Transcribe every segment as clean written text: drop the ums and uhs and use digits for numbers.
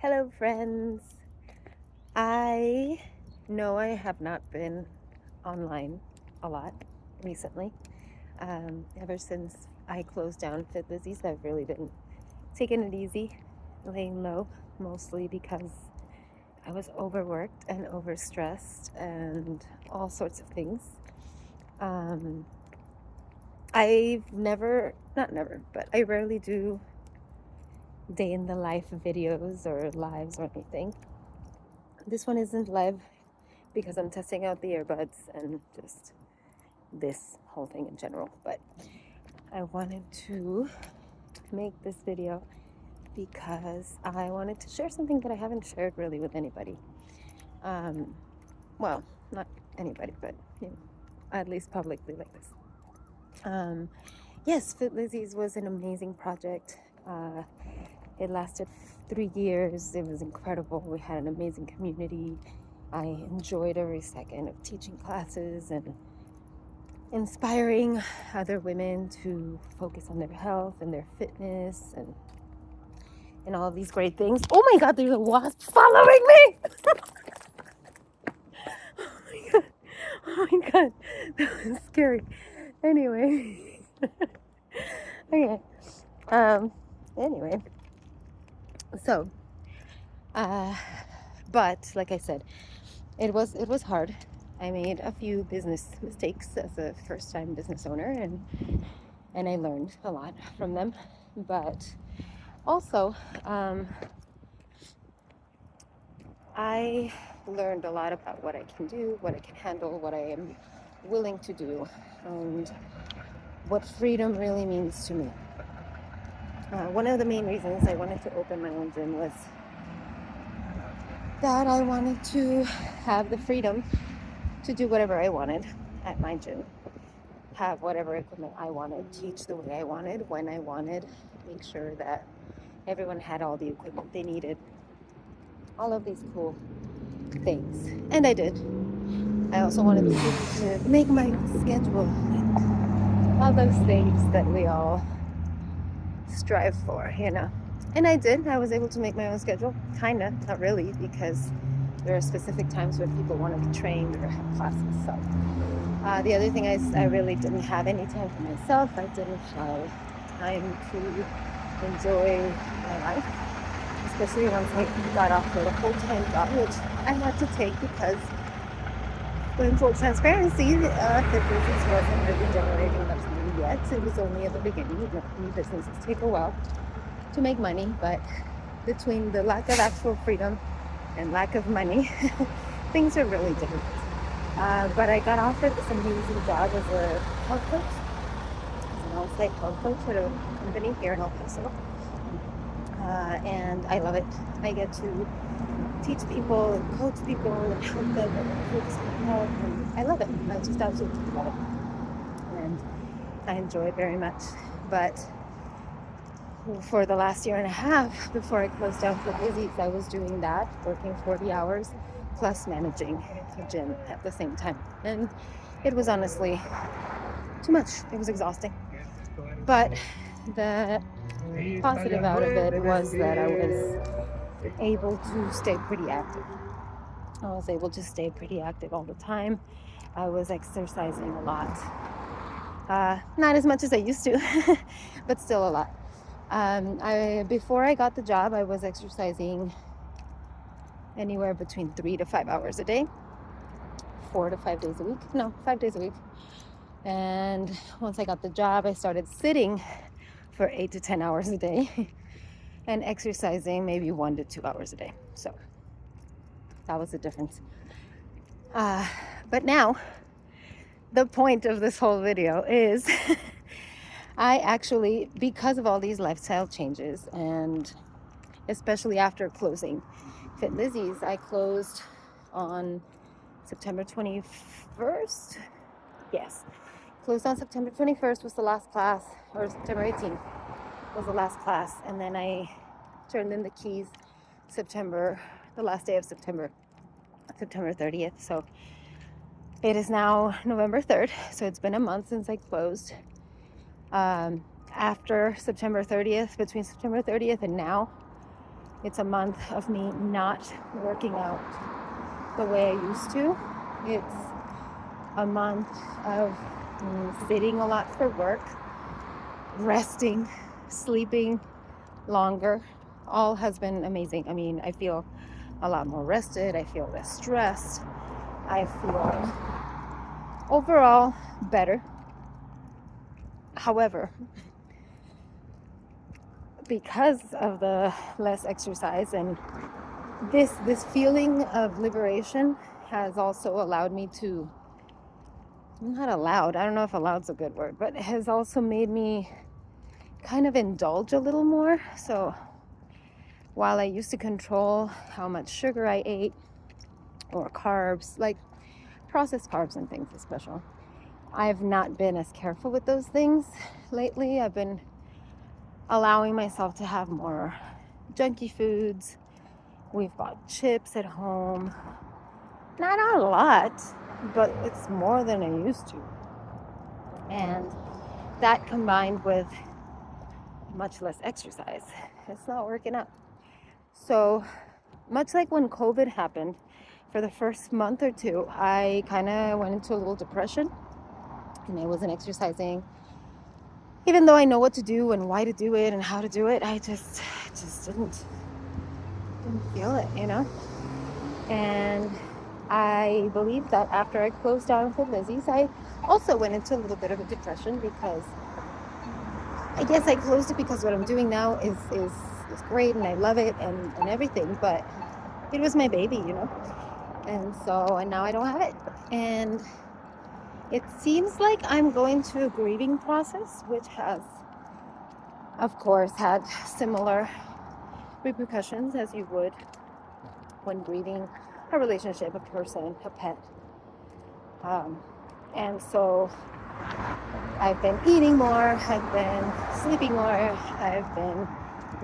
Hello, friends. I know I have not been online a lot recently. Ever since I closed down Fit Lizzy's, I've really been taking it easy, laying low, mostly because I was overworked and overstressed and all sorts of things. Um, I've never, not never, but I rarely do day in the life videos or lives or anything. This one isn't live because I'm testing out the earbuds and just this whole thing in general. But I wanted to make this video because I wanted to share something that I haven't shared really with anybody. Um, well, not anybody, but at least publicly like this. Yes, Fit Lizzy's was an amazing project. It lasted 3 years. It was incredible. We had an amazing community. I enjoyed every second of teaching classes and inspiring other women to focus on their health and their fitness and all of these great things. Oh my God, there's a wasp following me! Oh my God. Oh my God. That was scary. Anyway. Okay. Anyway. So, but like I said, it was hard. I made a few business mistakes as a first-time business owner, and I learned a lot from them. But also, I learned a lot about what I can do, what I can handle, what I am willing to do, and what freedom really means to me. One of the main reasons I wanted to open my own gym was that I wanted to have the freedom to do whatever I wanted at my gym, have whatever equipment I wanted, teach the way I wanted, when I wanted, make sure that everyone had all the equipment they needed, all of these cool things. And I did. I also wanted to be able to make my schedule, all those things that we all strive for, And I did. I was able to make my own schedule, kinda, not really, because there are specific times when people want to be trained or have classes. So the other thing is I really didn't have any time for myself. I didn't have time to enjoy my life, especially once I got off of a full-time job, which I had to take because, in full transparency, the business wasn't really generating much money yet. It was only at the beginning. New businesses take a while to make money, but between the lack of actual freedom and lack of money, things are really difficult. But I got offered this amazing job as a health coach, as an on-site health coach at a company here in El Paso. And I love it. I get to teach people and coach people and help them and focus on health. And I love it. I just absolutely love it. And I enjoy it very much. But for the last year and a half, before I closed down for Lizzy's, I was doing that, working 40 hours plus managing a gym at the same time. And it was honestly too much. It was exhausting. But the positive out of it was that I was able to stay pretty active. I was able to stay pretty active all the time. I was exercising a lot. Not as much as I used to, but still a lot. Before I got the job, I was exercising anywhere between 3 to 5 hours a day, 4 to 5 days a week. No, 5 days a week. And once I got the job, I started sitting for 8 to 10 hours a day and exercising maybe 1 to 2 hours a day. So that was the difference. But now, the point of this whole video is I actually, because of all these lifestyle changes, and especially after closing Fit Lizzy's, I closed on September 21st. Yes, closed on September 21st was the last class, or September 18th was the last class, and then I turned in the keys the last day of September 30th. So it is now November 3rd, so it's been a month since I closed. After September 30th, between September 30th and now, It's a month of me not working out the way I used to. It's a month of sitting a lot for work, resting, sleeping longer. All has been amazing. I mean, I feel a lot more rested. I feel less stressed. I feel overall better. However, because of the less exercise and this feeling of liberation has also allowed me to, not allowed, I don't know if allowed's a good word, but it has also made me kind of indulge a little more. So while I used to control how much sugar I ate or carbs, like processed carbs and things especially, I've not been as careful with those things lately. I've been allowing myself to have more junky foods. We've bought chips at home. Not a lot, but it's more than I used to. And that combined with much less exercise, it's not working out. So much like when COVID happened, for the first month or two, I kind of went into a little depression and I wasn't exercising. Even though I know what to do and why to do it and how to do it, I just didn't feel it, you know? And I believe that after I closed down for Lizzy's, I also went into a little bit of a depression because I guess I closed it because what I'm doing now is great and I love it and everything, but it was my baby, you know? And now I don't have it. And it seems like I'm going through a grieving process, which has, of course, had similar repercussions as you would when grieving a relationship, a person, a pet. And so I've been eating more, I've been sleeping more, I've been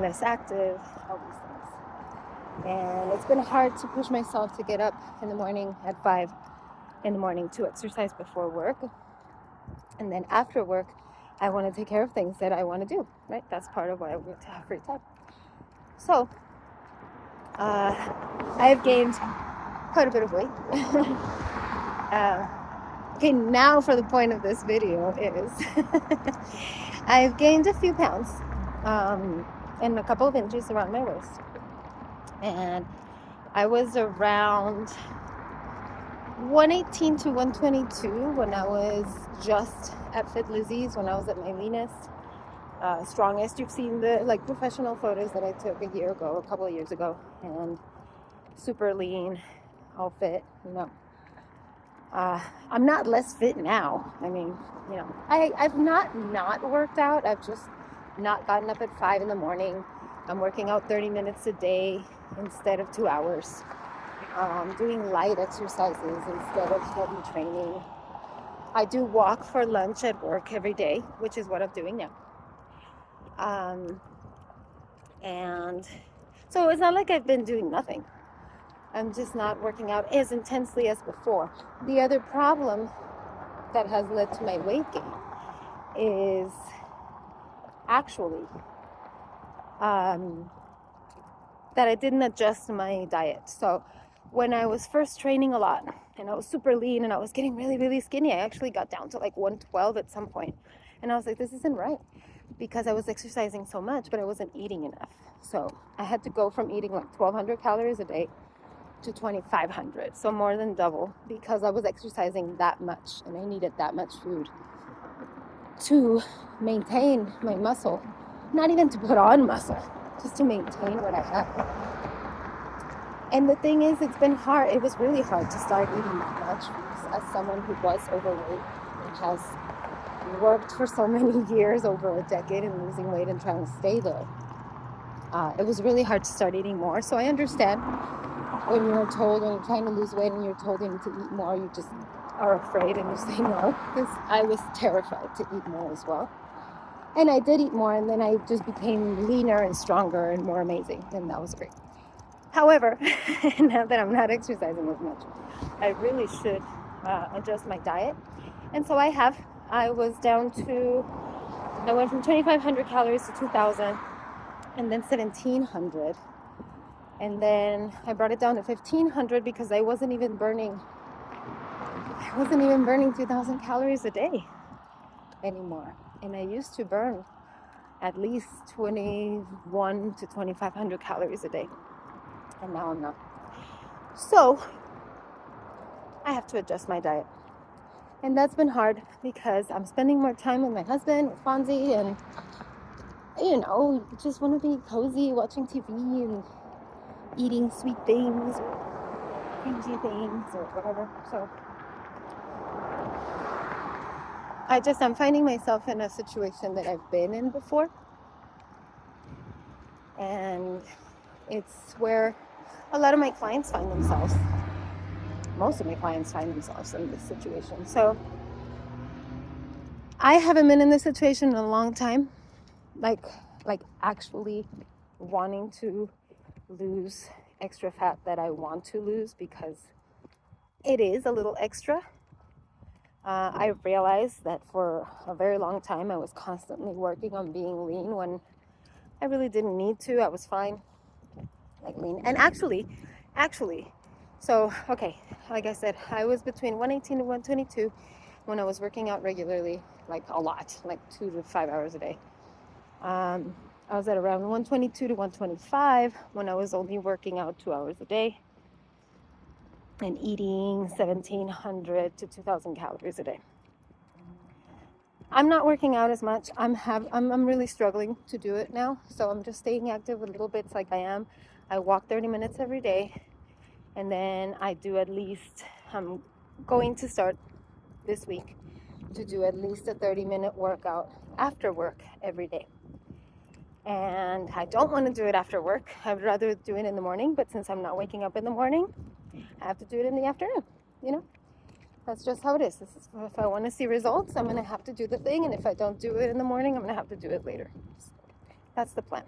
less active, all these things. And it's been hard to push myself to get up in the morning at 5 in the morning to exercise before work. And then after work, I want to take care of things that I want to do, right? That's part of why I want to have free time. So, I've gained quite a bit of weight. Okay, now for the point of this video is I've gained a few pounds and a couple of inches around my waist. And I was around 118 to 122 when I was just at Fit Lizzy's, when I was at my leanest, strongest. You've seen the like professional photos that I took a couple of years ago, and super lean, all fit, you know. I'm not less fit now. I mean, you know, I've not worked out. I've just not gotten up at 5 in the morning. I'm working out 30 minutes a day instead of 2 hours. Doing light exercises instead of heavy training. I do walk for lunch at work every day, which is what I'm doing now. And so it's not like I've been doing nothing. I'm just not working out as intensely as before. The other problem that has led to my weight gain is actually that I didn't adjust my diet. So when I was first training a lot and I was super lean and I was getting really, really skinny, I actually got down to like 112 at some point. And I was like, this isn't right, because I was exercising so much, but I wasn't eating enough. So I had to go from eating like 1,200 calories a day to 2,500, so more than double, because I was exercising that much and I needed that much food to maintain my muscle, not even to put on muscle, just to maintain what I had. And the thing is, it's been hard. It was really hard to start eating that much as someone who was overweight and has worked for so many years, over a decade, in losing weight and trying to stay there. It was really hard to start eating more. So I understand when you're trying to lose weight and you're told you need to eat more, you just are afraid and you say no, because I was terrified to eat more as well. And I did eat more, and then I just became leaner and stronger and more amazing, and that was great. However, now that I'm not exercising as much, I really should adjust my diet. And so I went from 2,500 calories to 2,000, and then 1,700 And then I brought it down to 1,500 because I wasn't even burning 2,000 calories a day anymore. And I used to burn at least 21 to 2,500 calories a day. And now I'm not. So I have to adjust my diet. And that's been hard because I'm spending more time with my husband, with Fonzie, and just want to be cozy, watching TV and eating sweet things or crunchy things or whatever. So I'm finding myself in a situation that I've been in before. And it's where a lot of my clients find themselves. Most of my clients find themselves in this situation. So I haven't been in this situation in a long time. Like actually wanting to lose extra fat that I want to lose, because it is a little extra. I realized that for a very long time I was constantly working on being lean when I really didn't need to. I was fine, like lean. And actually, so, okay, like I said, I was between 118 and 122 when I was working out regularly, like a lot, like 2 to 5 hours a day. I was at around 122 to 125 when I was only working out 2 hours a day and eating 1,700 to 2,000 calories a day. I'm not working out as much. I'm really struggling to do it now. So I'm just staying active with little bits like I am. I walk 30 minutes every day. And then I'm going to start this week to do at least a 30-minute workout after work every day. And I don't want to do it after work. I would rather do it in the morning. But since I'm not waking up in the morning, I have to do it in the afternoon, That's just how it is. If I want to see results, I'm going to have to do the thing. And if I don't do it in the morning, I'm going to have to do it later. So that's the plan.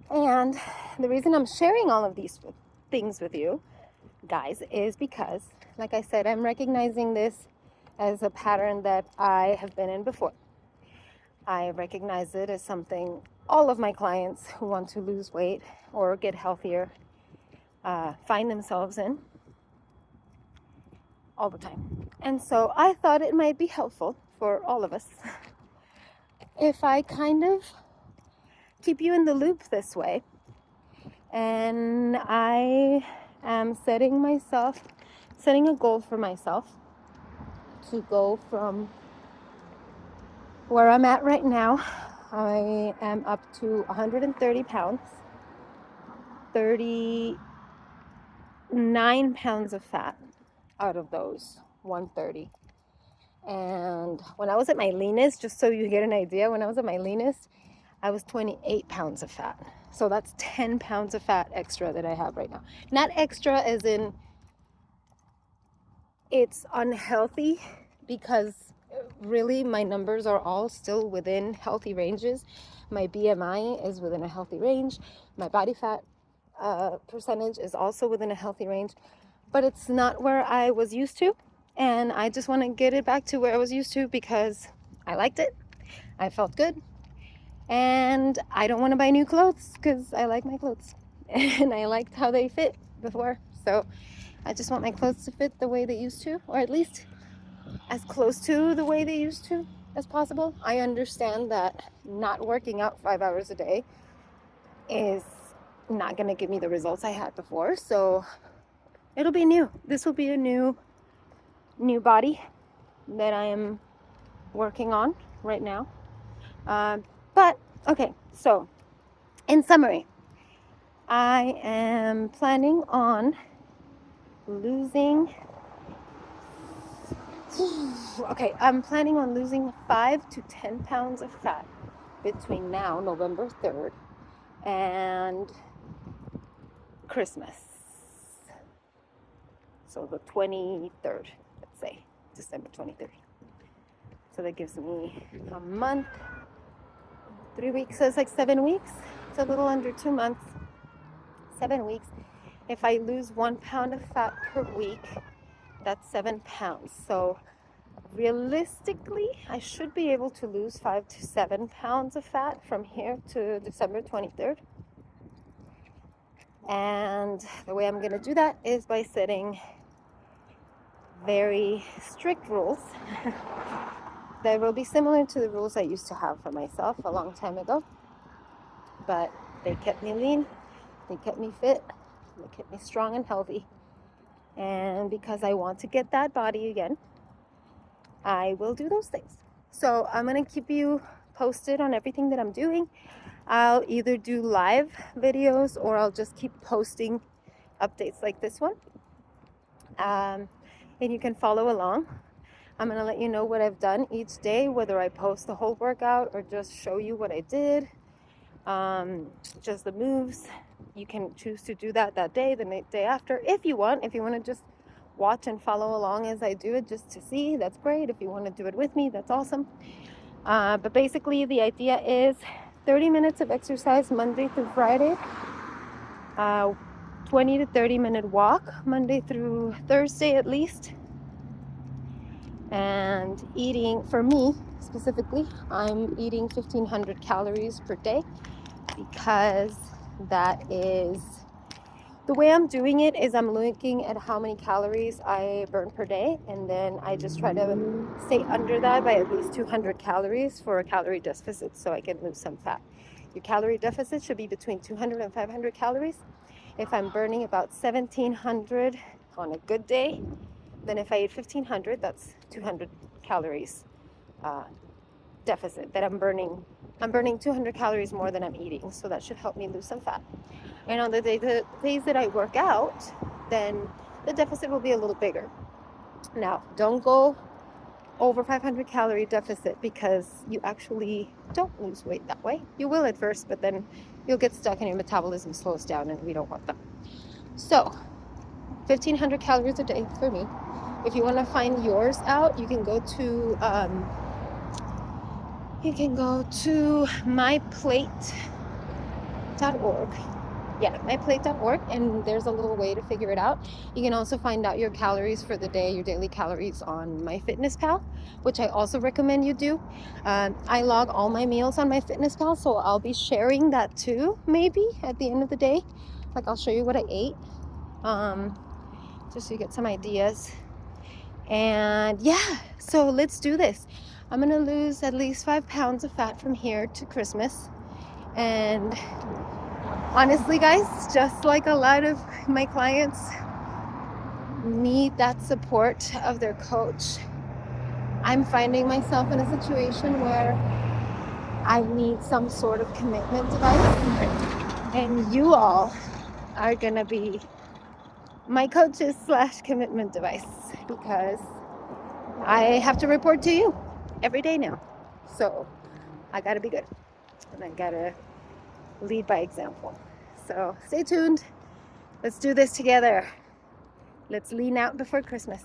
And the reason I'm sharing all of these things with you guys is because, like I said, I'm recognizing this as a pattern that I have been in before. I recognize it as something all of my clients who want to lose weight or get healthier find themselves in all the time. And so I thought it might be helpful for all of us if I kind of keep you in the loop this way. And I am setting a goal for myself to go from where I'm at right now. I am up to 130 pounds, 39 pounds of fat out of those 130. And when I was at my leanest, just so you get an idea, when I was at my leanest, I was 28 pounds of fat. So that's 10 pounds of fat extra that I have right now. Not extra as in it's unhealthy, because really my numbers are all still within healthy ranges. My BMI is within a healthy range. My body fat percentage is also within a healthy range. But it's not where I was used to. And I just want to get it back to where I was used to because I liked it. I felt good. And I don't want to buy new clothes because I like my clothes. And I liked how they fit before. So I just want my clothes to fit the way they used to, or at least as close to the way they used to as possible. I understand that not working out 5 hours a day is not going to give me the results I had before. So it'll be new. This will be a new body that I am working on right now. But okay, so in summary, I am planning on losing 5 to 10 pounds of fat between now, November 3rd, and Christmas. So the 23rd, let's say, December 23rd. So that gives me a month, 3 weeks, so it's like 7 weeks. It's a little under 2 months, 7 weeks. If I lose 1 pound of fat per week, that's 7 pounds. So realistically, I should be able to lose 5 to 7 pounds of fat from here to December 23rd. And the way I'm going to do that is by setting very strict rules that will be similar to the rules I used to have for myself a long time ago. But they kept me lean, they kept me fit, they kept me strong and healthy. And because I want to get that body again, I will do those things. So I'm going to keep you posted on everything that I'm doing. I'll either do live videos or I'll just keep posting updates like this one. And you can follow along. I'm going to let you know what I've done each day, whether I post the whole workout or just show you what I did, just the moves. You can choose to do that day, the day after, if you want. If you want to just watch and follow along as I do it just to see, that's great. If you want to do it with me, that's awesome. But basically the idea is 30 minutes of exercise Monday through Friday, 20 to 30 minute walk Monday through Thursday at least. And eating, for me specifically, I'm eating 1,500 calories per day because that is the way I'm doing it. Is I'm looking at how many calories I burn per day, and then I just try to stay under that by at least 200 calories for a calorie deficit so I can lose some fat. Your calorie deficit should be between 200 and 500 calories. If I'm burning about 1,700 on a good day, then if I eat 1,500, that's 200 calories deficit that I'm burning. I'm burning 200 calories more than I'm eating, so that should help me lose some fat. And on the days that I work out, then the deficit will be a little bigger. Now, don't go over 500 calorie deficit because you actually don't lose weight that way. You will at first, but then you'll get stuck and your metabolism slows down, and we don't want that. So 1,500 calories a day for me. If you want to find yours out, you can go to myplate.org. Yeah, myplate.org, and there's a little way to figure it out. You can also find out your calories for the day, your daily calories on MyFitnessPal, which I also recommend you do. I log all my meals on MyFitnessPal, so I'll be sharing that too, maybe at the end of the day. Like, I'll show you what I ate, just so you get some ideas. And yeah, so let's do this. I'm gonna lose at least 5 pounds of fat from here to Christmas. And honestly, guys, just like a lot of my clients need that support of their coach, I'm finding myself in a situation where I need some sort of commitment device. And you all are gonna be my coaches / commitment device, because I have to report to you every day now. So I gotta be good, and I gotta lead by example. So stay tuned. Let's do this together. Let's lean out before Christmas.